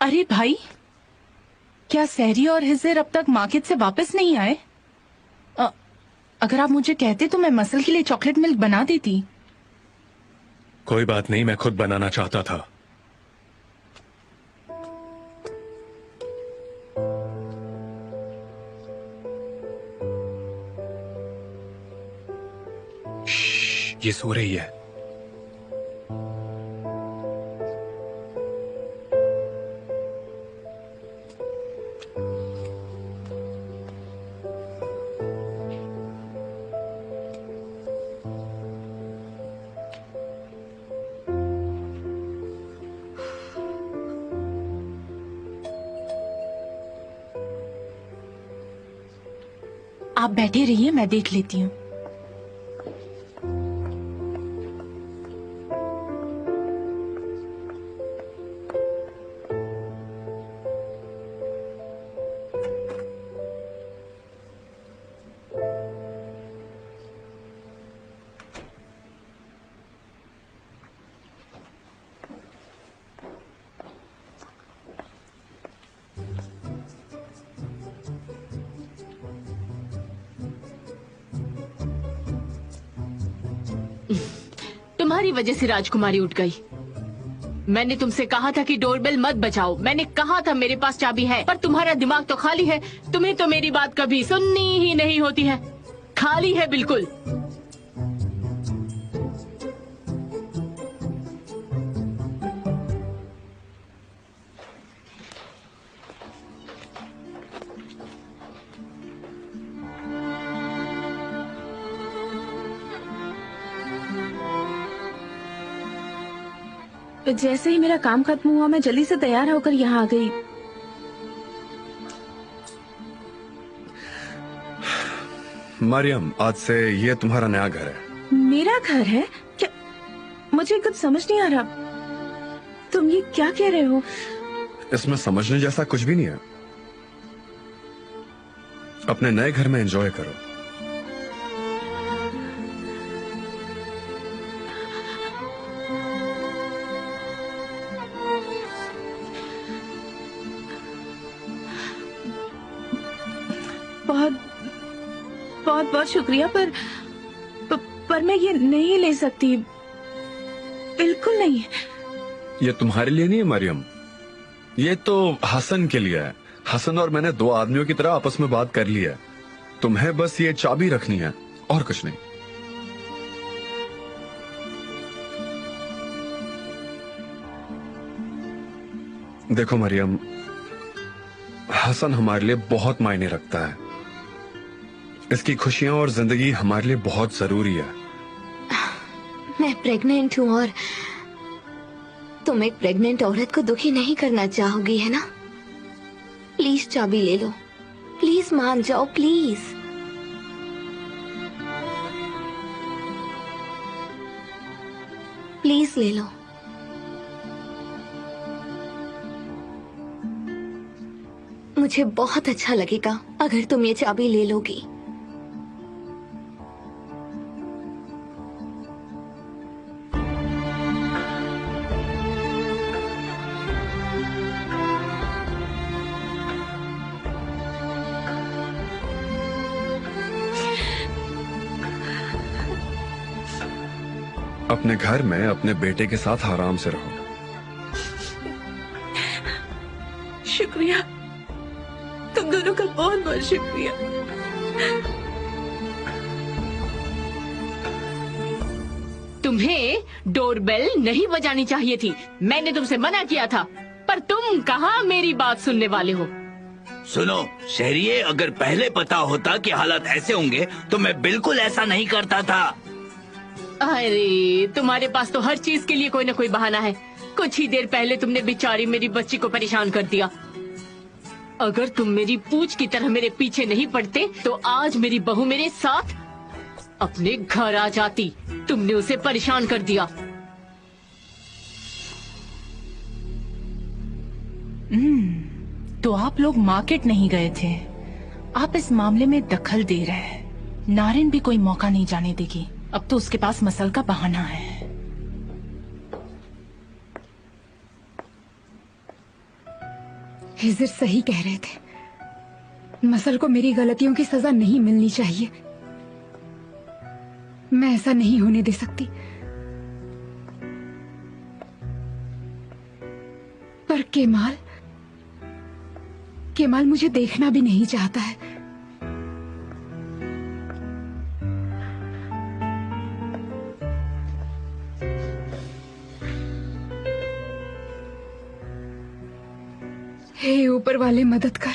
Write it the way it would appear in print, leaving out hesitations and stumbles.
अरे भाई, क्या सहरी और हिजर अब तक मार्केट से वापस नहीं आए? अगर आप मुझे कहते तो मैं मसल के लिए चॉकलेट मिल्क बना देती। कोई बात नहीं, मैं खुद बनाना चाहता था। ये सो रही है। आप बैठे रहिए, मैं देख लेती हूँ। तुम्हारी वजह से राजकुमारी उठ गई। मैंने तुमसे कहा था कि डोरबेल मत बजाओ। मैंने कहा था मेरे पास चाबी है, पर तुम्हारा दिमाग तो खाली है। तुम्हें तो मेरी बात कभी सुननी ही नहीं होती है। खाली है बिल्कुल। जैसे ही मेरा काम खत्म हुआ मैं जल्दी से तैयार होकर यहाँ आ गई। मरियम, आज से ये तुम्हारा नया घर है। मेरा घर है क्या? मुझे कुछ समझ नहीं आ रहा। तुम ये क्या कह रहे हो? इसमें समझने जैसा कुछ भी नहीं है। अपने नए घर में एंजॉय करो। बहुत बहुत बहुत शुक्रिया, पर मैं ये नहीं ले सकती, बिल्कुल नहीं। ये तुम्हारे लिए नहीं है मरियम, ये तो हसन के लिए है। हसन और मैंने दो आदमियों की तरह आपस में बात कर ली है। तुम्हें बस ये चाबी रखनी है और कुछ नहीं। देखो मरियम, हसन हमारे लिए बहुत मायने रखता है। इसकी खुशियां और जिंदगी हमारे लिए बहुत जरूरी है। मैं प्रेग्नेंट हूँ और तुम एक प्रेग्नेंट औरत को दुखी नहीं करना चाहोगी, है ना? प्लीज चाबी ले लो, प्लीज मान जाओ, प्लीज। प्लीज ले लो। मुझे बहुत अच्छा लगेगा अगर तुम ये चाबी ले लोगी। अपने घर में अपने बेटे के साथ आराम से रहो। शुक्रिया, तुम दोनों का बहुत बहुत शुक्रिया। तुम्हें डोरबेल नहीं बजानी चाहिए थी। मैंने तुमसे मना किया था, पर तुम कहाँ मेरी बात सुनने वाले हो। सुनो शहरिये, अगर पहले पता होता कि हालात ऐसे होंगे तो मैं बिल्कुल ऐसा नहीं करता था। अरे तुम्हारे पास तो हर चीज के लिए कोई ना कोई बहाना है। कुछ ही देर पहले तुमने बेचारी मेरी बच्ची को परेशान कर दिया। अगर तुम मेरी पूंछ की तरह मेरे पीछे नहीं पड़ते तो आज मेरी बहू मेरे साथ अपने घर आ जाती। तुमने उसे परेशान कर दिया। तो आप लोग मार्केट नहीं गए थे। आप इस मामले में दखल दे रहे हैं। नारिन भी कोई मौका नहीं जाने देगी। अब तो उसके पास मसल का बहाना है। हिजर सही कह रहे थे। मसल को मेरी गलतियों की सजा नहीं मिलनी चाहिए। मैं ऐसा नहीं होने दे सकती। पर केमाल मुझे देखना भी नहीं चाहता है। हे ऊपर वाले, मदद कर।